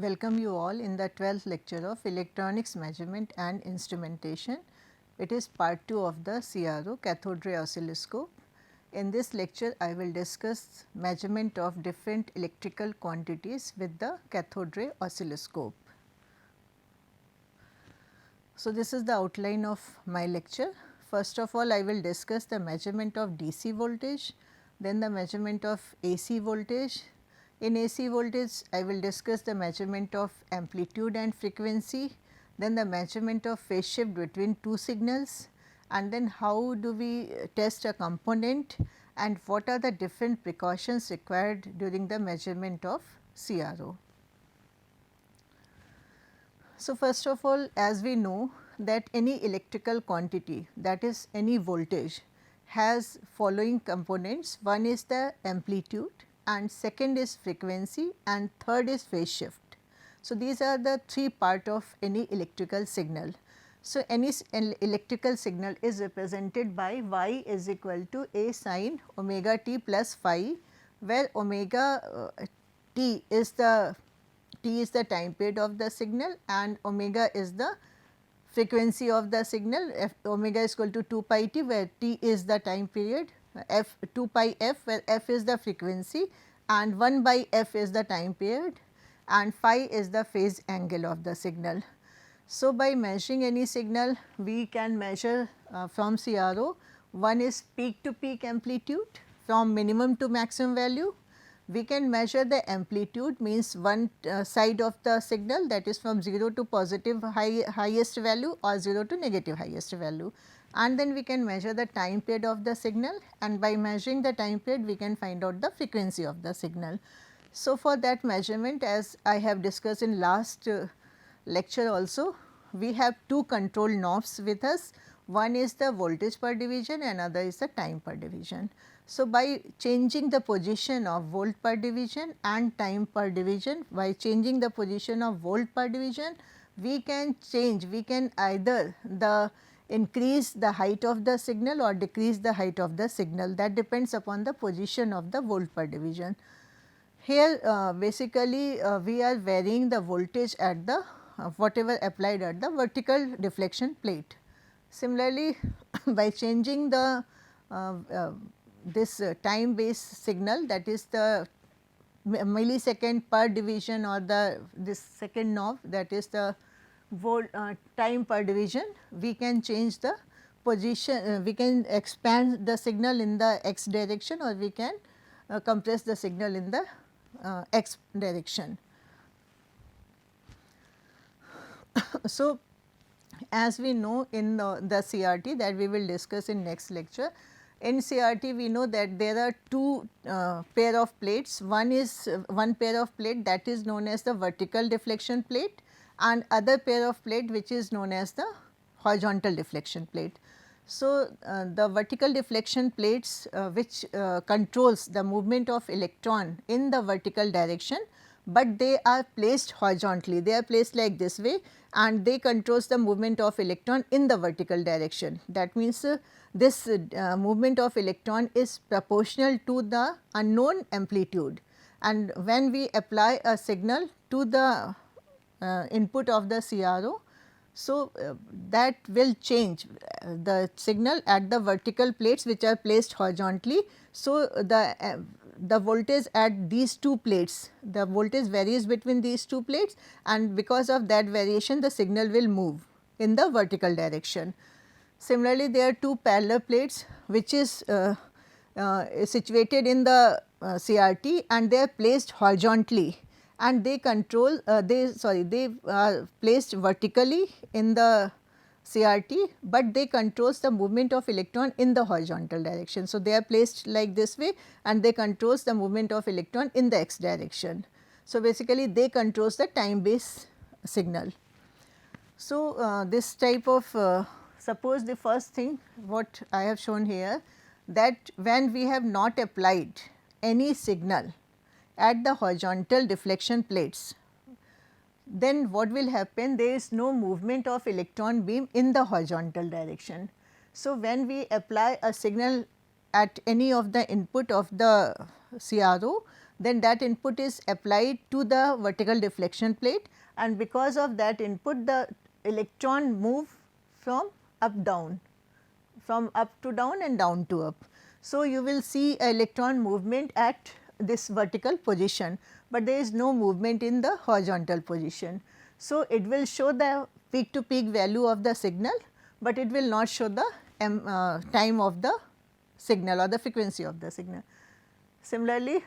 Welcome you all in the 12th lecture of Electronics Measurement and Instrumentation. It is part 2 of the CRO cathode ray oscilloscope. In this lecture, I will discuss measurement of different electrical quantities with the cathode ray oscilloscope. So, this is the outline of my lecture. First of all, I will discuss the measurement of DC voltage, then the measurement of AC voltage. In AC voltage, I will discuss the measurement of amplitude and frequency, then the measurement of phase shift between two signals, and then how do we test a component and what are the different precautions required during the measurement of CRO. So, first of all, as we know that any electrical quantity, that is any voltage, has following components. One is the amplitude and second is frequency and third is phase shift. So, these are the three part of any electrical signal. So, any electrical signal is represented by y is equal to a sin omega t plus phi, where omega t is the time period of the signal and omega is the frequency of the signal. Omega is equal to 2 pi t, where t is the time period, f 2 pi f, where f is the frequency and 1 by f is the time period, and phi is the phase angle of the signal. So, by measuring any signal, we can measure from CRO. One is peak to peak amplitude from minimum to maximum value. We can measure the amplitude, means one side of the signal, that is from 0 to positive highest value or 0 to negative highest value, and then we can measure the time period of the signal, and by measuring the time period we can find out the frequency of the signal. So, for that measurement, as I have discussed in last lecture also, we have two control knobs with us. One is the voltage per division, another is the time per division. So, by changing the position of volt per division and time per division, by changing the position of volt per division, we can either increase the height of the signal or decrease the height of the signal. That depends upon the position of the volt per division. Here basically we are varying the voltage at the whatever applied at the vertical deflection plate. Similarly, by changing the this time based signal, that is the millisecond per division, or this second knob, that is the time per division, we can change the position, we can expand the signal in the x direction or we can compress the signal in the x direction. So, as we know in the CRT that we will discuss in next lecture, in CRT we know that there are two pair of plates. One is one pair of plate that is known as the vertical deflection plate, and other pair of plate which is known as the horizontal deflection plate. So, the vertical deflection plates which controls the movement of electron in the vertical direction, but they are placed horizontally, they are placed like this way, and they controls the movement of electron in the vertical direction. That means this movement of electron is proportional to the unknown amplitude, and when we apply a signal to the input of the CRO, so that will change the signal at the vertical plates which are placed horizontally. So, the voltage at these two plates, the voltage varies between these two plates, and because of that variation the signal will move in the vertical direction. Similarly, there are two parallel plates which is situated in the CRT and they are placed horizontally, and they control they are placed vertically in the CRT, but they controls the movement of electron in the horizontal direction. So, they are placed like this way and they controls the movement of electron in the x direction. So, basically they controls the time based signal. So, this type of suppose the first thing what I have shown here, that when we have not applied any signal at the horizontal deflection plates, then what will happen, there is no movement of electron beam in the horizontal direction. So, when we apply a signal at any of the input of the CRO, then that input is applied to the vertical deflection plate, and because of that input the electron move from up to down and down to up. So, you will see electron movement at this vertical position, but there is no movement in the horizontal position. So, it will show the peak to peak value of the signal, but it will not show the time of the signal or the frequency of the signal. Similarly,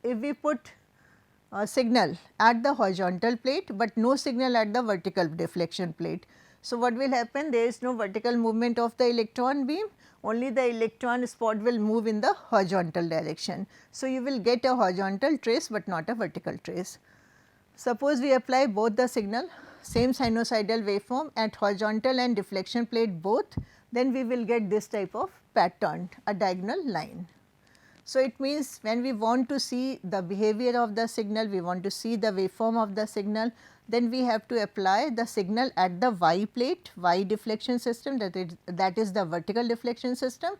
if we put a signal at the horizontal plate, but no signal at the vertical deflection plate. So, what will happen? There is no vertical movement of the electron beam, only the electron spot will move in the horizontal direction. So, you will get a horizontal trace, but not a vertical trace. Suppose we apply both the signal, same sinusoidal waveform at horizontal and deflection plate both, then we will get this type of pattern, a diagonal line. So, it means when we want to see the behavior of the signal, we want to see the waveform of the signal, then we have to apply the signal at the y plate, y deflection system, that is the vertical deflection system,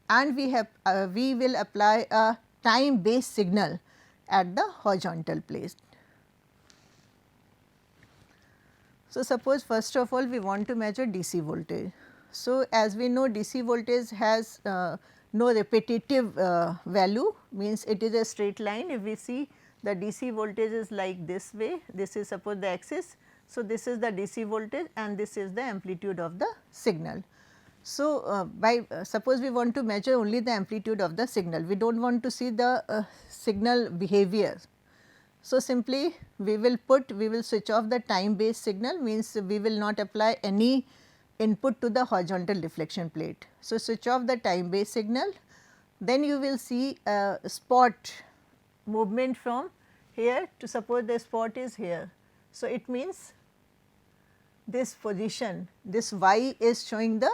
and we will apply a time based signal at the horizontal plate. So, suppose first of all we want to measure DC voltage. So, as we know DC voltage has no repetitive value, means it is a straight line. If we see the DC voltage is like this way, this is suppose the axis. So, this is the DC voltage and this is the amplitude of the signal. So, suppose we want to measure only the amplitude of the signal, we do not want to see the signal behavior. So, simply we will switch off the time based signal, means we will not apply any input to the horizontal deflection plate. So, switch off the time based signal, then you will see a spot movement from here to suppose the spot is here. So, it means this position, this y is showing the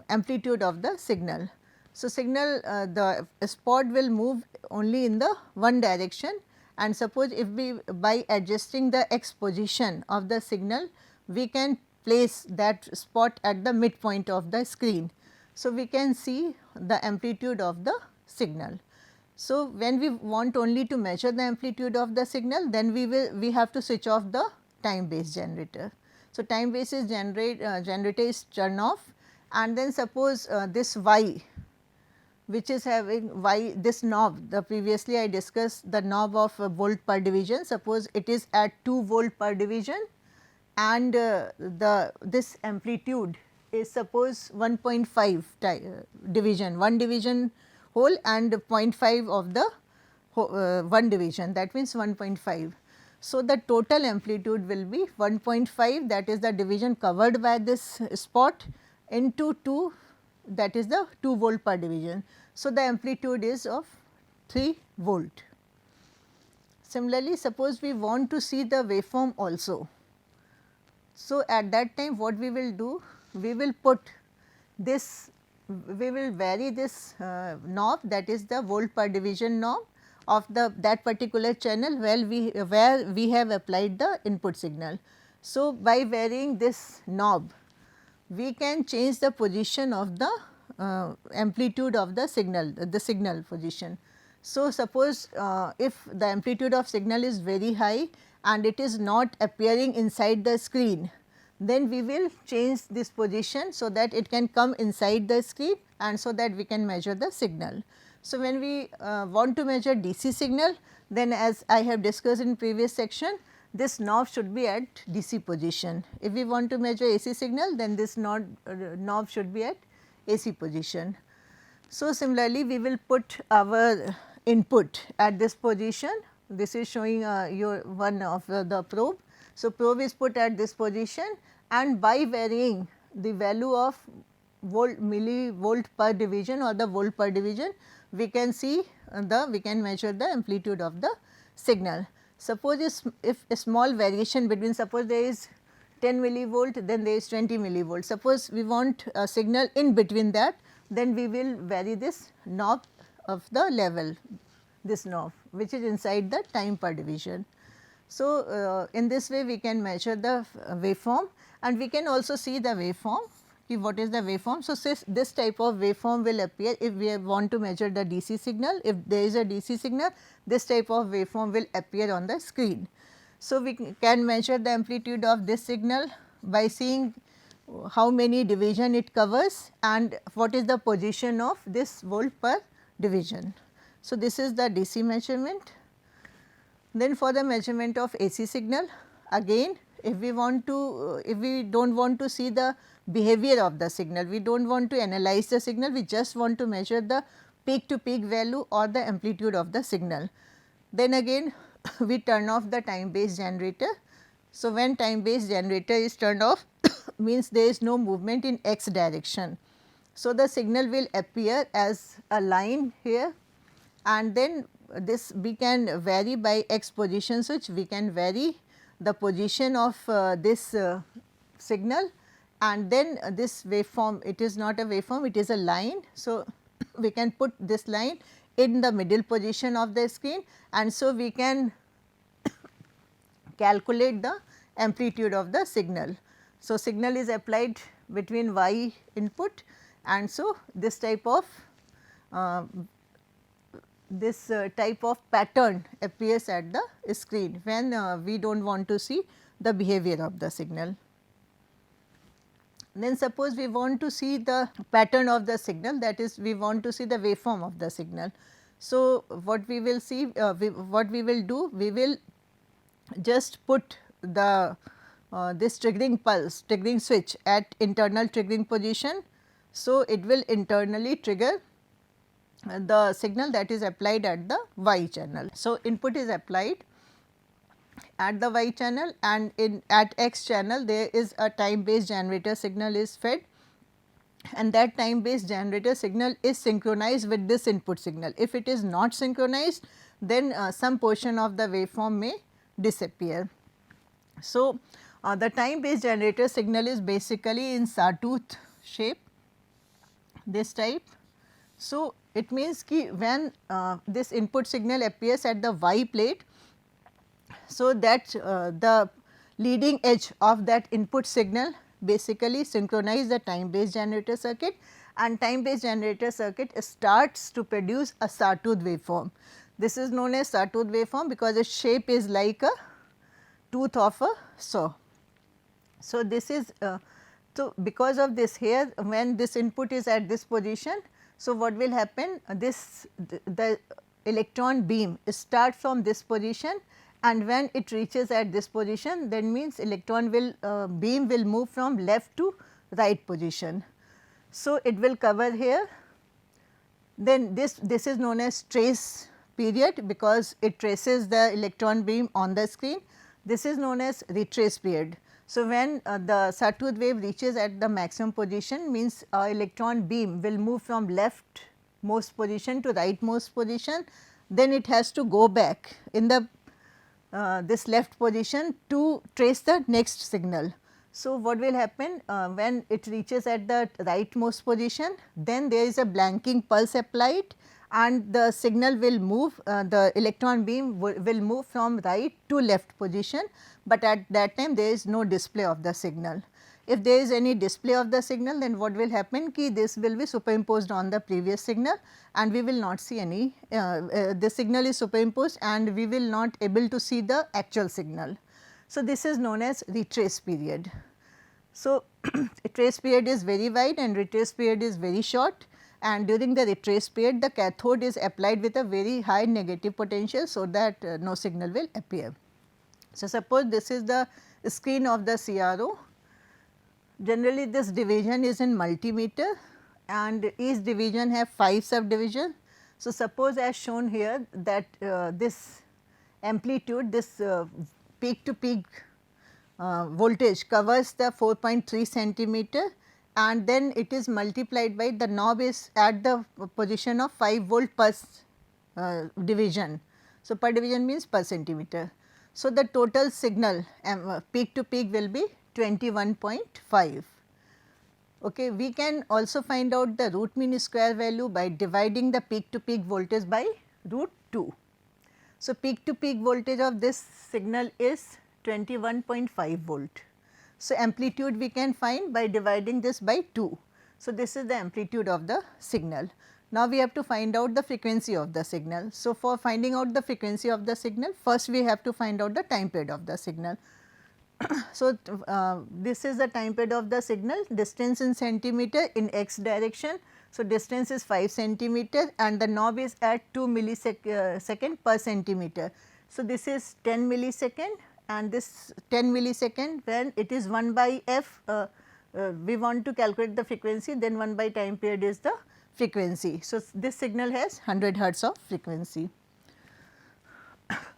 amplitude of the signal. So, the spot will move only in the one direction, and suppose if we by adjusting the x position of the signal, we can place that spot at the midpoint of the screen. So, we can see the amplitude of the signal. So, when we want only to measure the amplitude of the signal, then we have to switch off the time based generator. So, time based generator is turned off, and then suppose this y, which is having y, this knob, the previously I discussed the knob of volt per division, suppose it is at 2 volt per division, and this amplitude is suppose 1.5 division, 1 division whole and 0.5 of the 1 division, that means 1.5. So, the total amplitude will be 1.5, that is the division covered by this spot, into 2, that is the 2 volt per division. So, the amplitude is of 3 volt. Similarly, suppose we want to see the waveform also. So, at that time what we will do? We will put this, we will vary this knob, that is the volt per division knob of that particular channel where we have applied the input signal. So, by varying this knob, we can change the position of the amplitude of the signal position. So, suppose if the amplitude of signal is very high and it is not appearing inside the screen, then we will change this position so that it can come inside the screen, and so that we can measure the signal. So, when we want to measure DC signal, then as I have discussed in previous section, this knob should be at DC position. If we want to measure AC signal, then this knob should be at AC position. So, similarly, we will put our input at this position. This is showing your one of the probe. So, probe is put at this position, and by varying the value of millivolt per division or the volt per division, we can see we can measure the amplitude of the signal. Suppose if a small variation between, suppose there is 10 millivolt, then there is 20 millivolt. Suppose we want a signal in between that, then we will vary this knob of the level, this knob which is inside the time per division. So, in this way we can measure the waveform, and we can also see the waveform what is the waveform. So, this type of waveform will appear if we want to measure the DC signal. If there is a DC signal, this type of waveform will appear on the screen. So, we can measure the amplitude of this signal by seeing how many division it covers and what is the position of this volt per division. So, this is the DC measurement. Then for the measurement of AC signal, again if we want to if we do not want to see the behavior of the signal, we do not want to analyze the signal, we just want to measure the peak to peak value or the amplitude of the signal. Then again we turn off the time based generator. So, when time based generator is turned off means there is no movement in x direction. So, the signal will appear as a line here, and then this we can vary by x position switch, we can vary the position of this signal, and then this waveform, it is not a waveform, it is a line. So, we can put this line in the middle position of the screen, and so we can calculate the amplitude of the signal. So, signal is applied between y input, and so this type of pattern appears at the screen when we do not want to see the behavior of the signal. Then suppose we want to see the pattern of the signal, that is we want to see the waveform of the signal. So, what we will see, what we will do, we will just put the this triggering pulse, triggering switch at internal triggering position. So, it will internally trigger the signal that is applied at the y channel. So, input is applied at the y channel, and at x channel there is a time based generator signal is fed, and that time based generator signal is synchronized with this input signal. If it is not synchronized, then some portion of the waveform may disappear. So, the time based generator signal is basically in sawtooth shape, this type. So, it means ki when this input signal appears at the y plate, so that the leading edge of that input signal basically synchronize the time based generator circuit, and time based generator circuit starts to produce a sawtooth waveform. This is known as sawtooth waveform because its shape is like a tooth of a saw. So, this is so because of this here, when this input is at this position, so what will happen, the electron beam starts from this position, and when it reaches at this position, then means electron beam will move from left to right position. So, it will cover here, then this is known as trace period because it traces the electron beam on the screen. This is known as retrace period. So, when the sawtooth wave reaches at the maximum position, means electron beam will move from left most position to right most position, then it has to go back in the this left position to trace the next signal. So, what will happen when it reaches at the rightmost position, then there is a blanking pulse applied and the signal will move, the electron beam will move from right to left position, but at that time there is no display of the signal. If there is any display of the signal, then what will happen ki this will be superimposed on the previous signal and we will not see any, the signal is superimposed and we will not able to see the actual signal. So, this is known as retrace period. So, trace period is very wide and retrace period is very short, and during the retrace period the cathode is applied with a very high negative potential, so that no signal will appear. So, suppose this is the screen of the CRO. Generally this division is in multimeter and each division have 5 subdivisions. So, suppose as shown here that this amplitude, this peak to peak voltage covers the 4.3 centimeter, and then it is multiplied by the knob is at the position of 5 volt per division. So, per division means per centimeter. So, the total signal peak to peak will be 21.5. Okay. We can also find out the root mean square value by dividing the peak to peak voltage by root 2. So, peak to peak voltage of this signal is 21.5 volt. So, amplitude we can find by dividing this by 2. So, this is the amplitude of the signal. Now, we have to find out the frequency of the signal. So, for finding out the frequency of the signal, first we have to find out the time period of the signal. So, this is the time period of the signal, distance in centimeter in x direction. So, distance is 5 centimeter and the knob is at 2 millisecond per centimeter. So, this is 10 millisecond and this 10 millisecond when it is 1 by f, we want to calculate the frequency, then 1 by time period is the frequency. So, this signal has 100 hertz of frequency.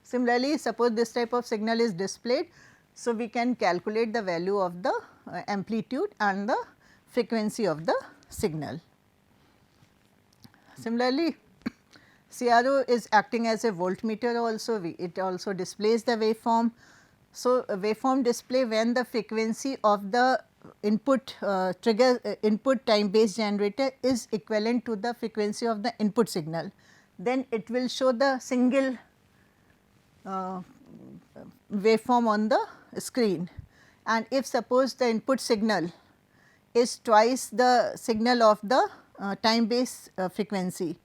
Similarly, suppose this type of signal is displayed. So, we can calculate the value of the amplitude and the frequency of the signal. Similarly, CRO is acting as a voltmeter also, it also displays the waveform. So, a waveform display when the frequency of the input trigger input time based generator is equivalent to the frequency of the input signal, then it will show the single waveform on the screen. And if suppose the input signal is twice the signal of the time base frequency.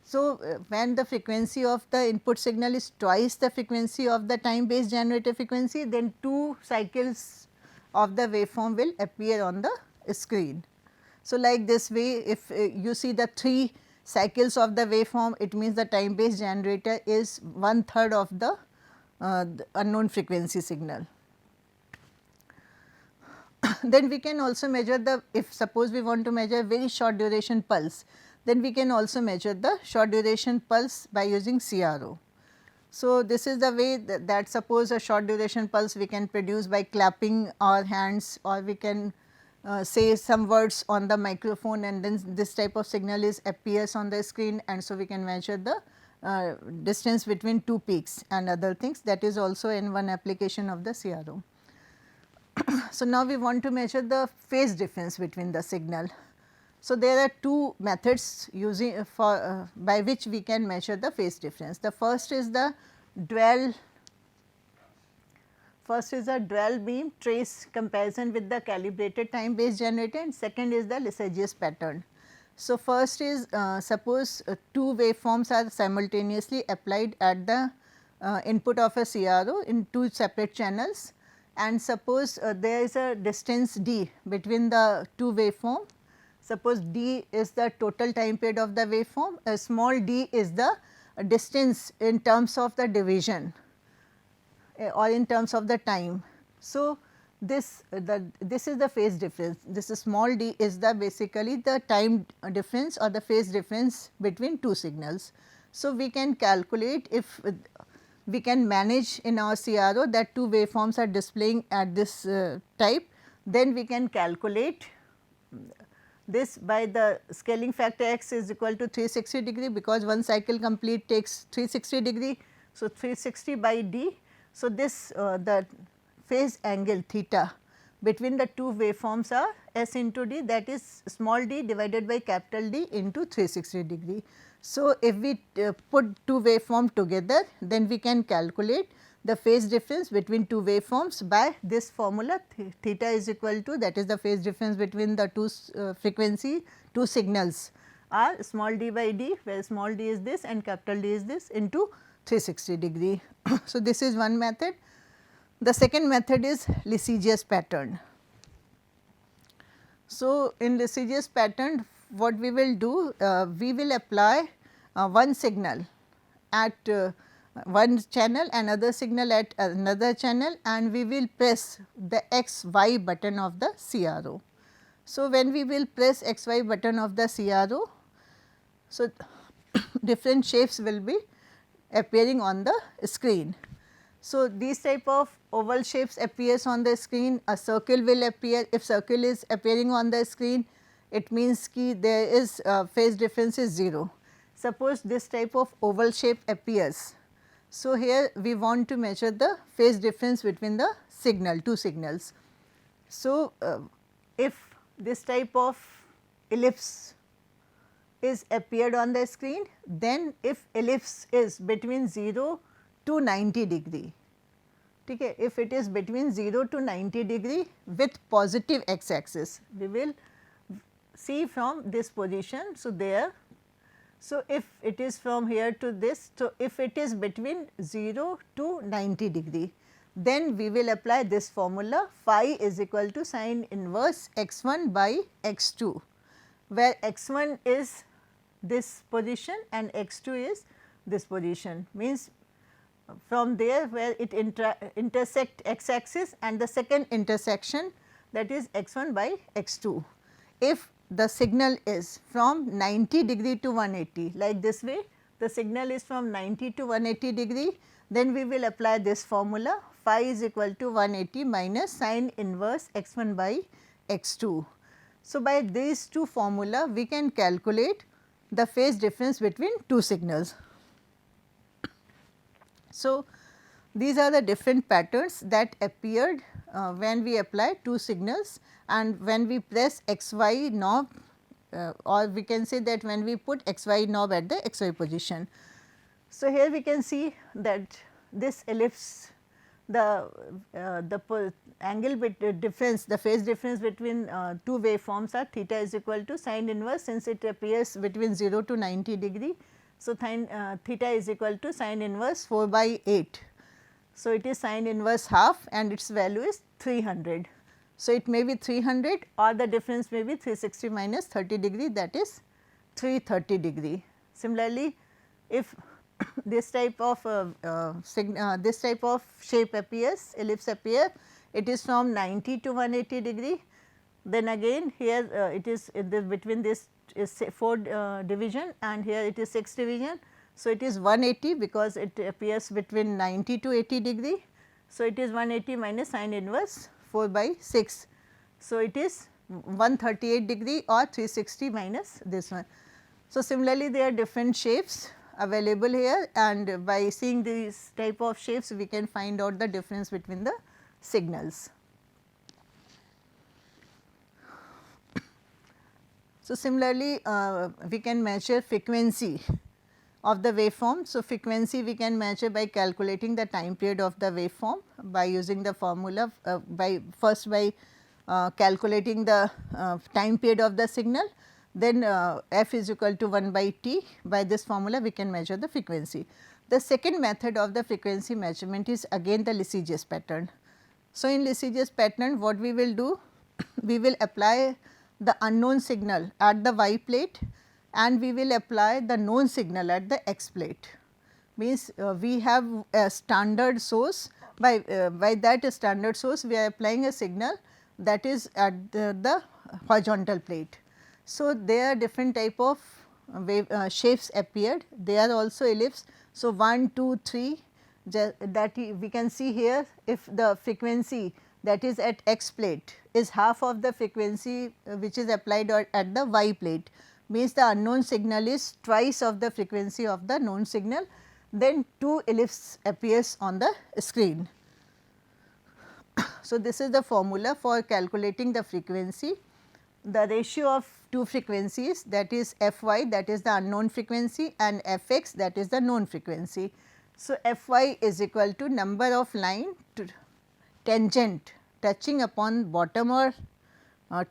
So, when the frequency of the input signal is twice the frequency of the time based generator frequency, then 2 cycles of the waveform will appear on the screen. So, like this way, if you see the 3 cycles of the waveform, it means the time based generator is 1/3 of the unknown frequency signal. Then we can also measure the, if suppose we want to measure very short duration pulse, then we can also measure the short duration pulse by using CRO. So, this is the way that suppose a short duration pulse we can produce by clapping our hands, or we can say some words on the microphone and then this type of signal is appears on the screen, and so we can measure the distance between 2 peaks and other things. That is also in one application of the CRO. So, now we want to measure the phase difference between the signal. So, there are 2 methods using for by which we can measure the phase difference. The first is the dual beam trace comparison with the calibrated time based generator, and second is the Lysergius pattern. So, first is suppose 2 waveforms are simultaneously applied at the input of a CRO in 2 separate channels, and suppose there is a distance d between the 2 waveform. Suppose d is the total time period of the waveform, small d is the distance in terms of the division or in terms of the time. So, this is the phase difference, this small d is the basically the time difference or the phase difference between 2 signals. So, we can calculate, if we can manage in our CRO that 2 waveforms are displaying at this type, then we can calculate this by the scaling factor x is equal to 360 degree, because one cycle complete takes 360 degree. So, 360 by d. So, this the phase angle theta between the 2 waveforms are s into d, that is small d divided by capital D into 360 degree. So, if we put 2 waveform together, then we can calculate the phase difference between 2 waveforms by this formula, theta is equal to, that is the phase difference between the 2 frequency 2 signals are small d by d, where small d is this and capital D is this, into 360 degree. So, this is one method. The second method is Lysergius pattern. So, in Lysergius pattern, what we will do, we will apply one signal at one channel, another signal at another channel, and we will press the x y button of the CRO. So, when we will press x y button of the CRO, so different shapes will be appearing on the screen. So, these type of oval shapes appears on the screen, a circle will appear. If circle is appearing on the screen, it means ki there is phase difference is 0. Suppose this type of oval shape appears. So, here we want to measure the phase difference between the signal, 2 signals. So, if this type of ellipse is appeared on the screen, then if ellipse is between 0 to 90 degree, Okay, if it is between 0 to 90 degree with positive x axis, we will see from this position. So, there. So, if it is from here to this, so if it is between 0 to 90 degree, then we will apply this formula phi is equal to sin inverse x 1 by x 2, where x 1 is this position and x 2 is this position, means from there where it intersect x axis and the second intersection, that is x 1 by x 2. If the signal is from 90 degree to 180, like this way, the signal is from 90 to 180 degree, then we will apply this formula phi is equal to 180 minus sin inverse x 1 by x 2. So, by these two formula we can calculate the phase difference between two signals. So, these are the different patterns that appeared when we apply two signals and when we press x y knob, or we can say that when we put x y knob at the x y position. So, here we can see that this ellipse, the angle difference, the phase difference between two waveforms are theta is equal to sin inverse, since it appears between 0 to 90 degree. So, theta is equal to sin inverse 4 by 8. So, it is sin inverse half and its value is 300. So, it may be 300 or the difference may be 360 minus 30 degree, that is 330 degree. Similarly, if this type of shape appears, ellipse appear, it is from 90 to 180 degree, then again here it is between this is 4 division and here it is 6 division. So, it is 180 because it appears between 90 to 80 degree. So, it is 180 minus sin inverse 4 by 6. So, it is 138 degree or 360 minus this one. So, similarly, there are different shapes available here, and by seeing these type of shapes we can find out the difference between the signals. So, similarly, we can measure frequency of the waveform. So, frequency we can measure by calculating the time period of the waveform by using the formula by calculating the time period of the signal, then f is equal to 1 by t. By this formula we can measure the frequency. The second method of the frequency measurement is again the Lissajous pattern. So, in Lissajous pattern what we will do, we will apply the unknown signal at the y plate and we will apply the known signal at the x plate. Means we have a standard source, by that standard source we are applying a signal that is at the horizontal plate. So, there are different type of wave shapes appeared, they are also ellipse. So, 1, 2, 3 that we can see here, if the frequency that is at x plate is half of the frequency which is applied at the y plate, means the unknown signal is twice of the frequency of the known signal, then 2 ellipse appears on the screen. So, this is the formula for calculating the frequency. The ratio of two frequencies, that is f y, that is the unknown frequency, and f x, that is the known frequency. So, f y is equal to number of line to tangent touching upon bottom or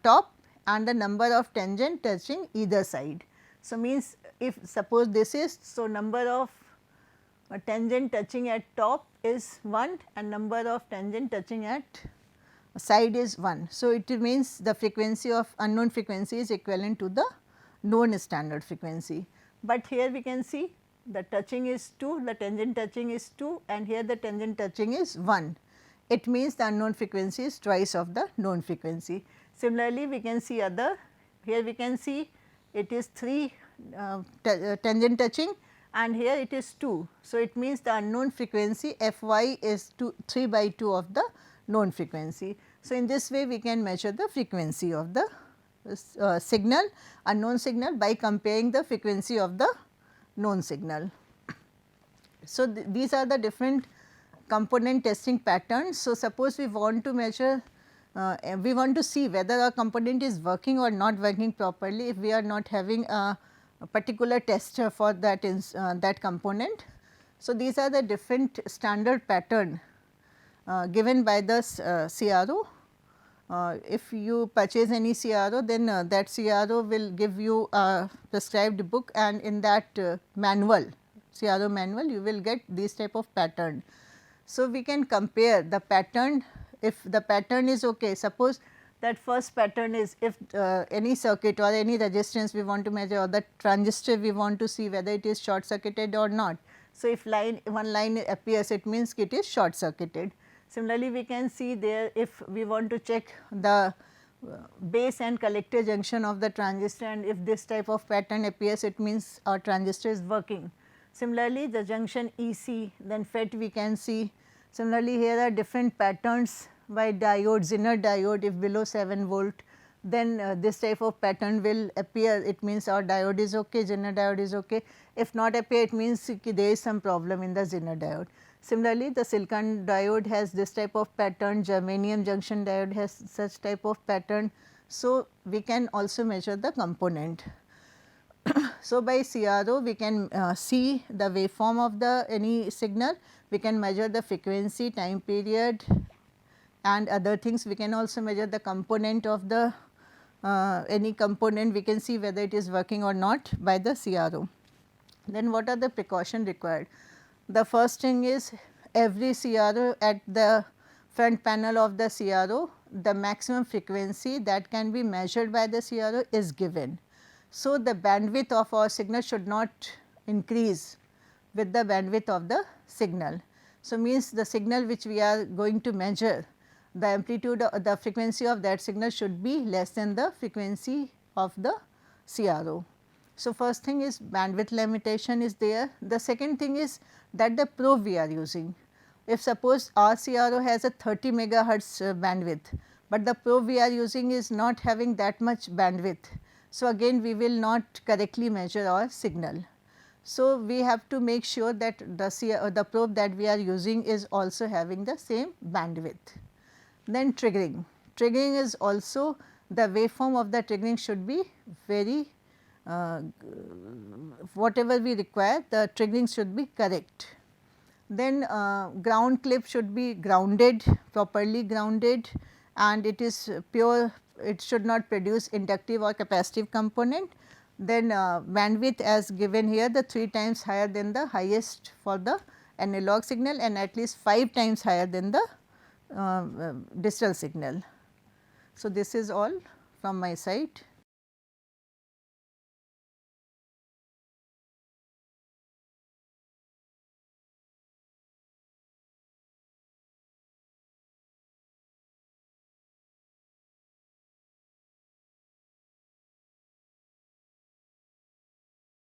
top and the number of tangent touching either side. So, means if suppose this is, so number of tangent touching at top is 1 and number of tangent touching at side is 1. So, it means the frequency of unknown frequency is equivalent to the known standard frequency. But here we can see the touching is 2, the tangent touching is 2 and here the tangent touching is 1. It means the unknown frequency is twice of the known frequency. Similarly, we can see other, here we can see it is 3 tangent touching and here it is 2. So, it means the unknown frequency f y is 3 by 2 of the known frequency. So, in this way we can measure the frequency of the signal, unknown signal, by comparing the frequency of the known signal. So, these are the different component testing patterns. So, suppose we want to measure, we want to see whether a component is working or not working properly if we are not having a particular tester for that component. So, these are the different standard pattern given by the CRO. If you purchase any CRO, then that CRO will give you a prescribed book, and in that manual, CRO manual, you will get these type of pattern. So, we can compare the pattern. If the pattern is okay, suppose that first pattern is, if any circuit or any resistance we want to measure, or the transistor we want to see whether it is short circuited or not. So, if one line appears, it means it is short circuited. Similarly, we can see there, if we want to check the base and collector junction of the transistor, and if this type of pattern appears, it means our transistor is working. Similarly, the junction EC, then FET we can see. Similarly, here are different patterns by diode, Zener diode. If below 7 volt, then this type of pattern will appear, it means our diode is okay, Zener diode is okay. If not appear, it means there is some problem in the Zener diode. Similarly, the silicon diode has this type of pattern, germanium junction diode has such type of pattern. So, we can also measure the component. So, by CRO we can see the waveform of the any signal, we can measure the frequency, time period and other things. We can also measure the component of the any component, we can see whether it is working or not by the CRO. Then what are the precaution required? The first thing is, every CRO, at the front panel of the CRO, the maximum frequency that can be measured by the CRO is given. So, the bandwidth of our signal should not increase with the bandwidth of the signal. So, means the signal which we are going to measure, the amplitude or the frequency of that signal should be less than the frequency of the CRO. So, first thing is bandwidth limitation is there. The second thing is that the probe we are using. If suppose our CRO has a 30 megahertz bandwidth, but the probe we are using is not having that much bandwidth. So, again we will not correctly measure our signal. So, we have to make sure that the probe that we are using is also having the same bandwidth. Then triggering. Triggering is also, the waveform of the triggering should be very whatever we require, the triggering should be correct. Then ground clip should be grounded, properly grounded, and it is pure, it should not produce inductive or capacitive component. Then bandwidth as given here, the 3 times higher than the highest for the analog signal and at least 5 times higher than the digital signal. So, this is all from my side.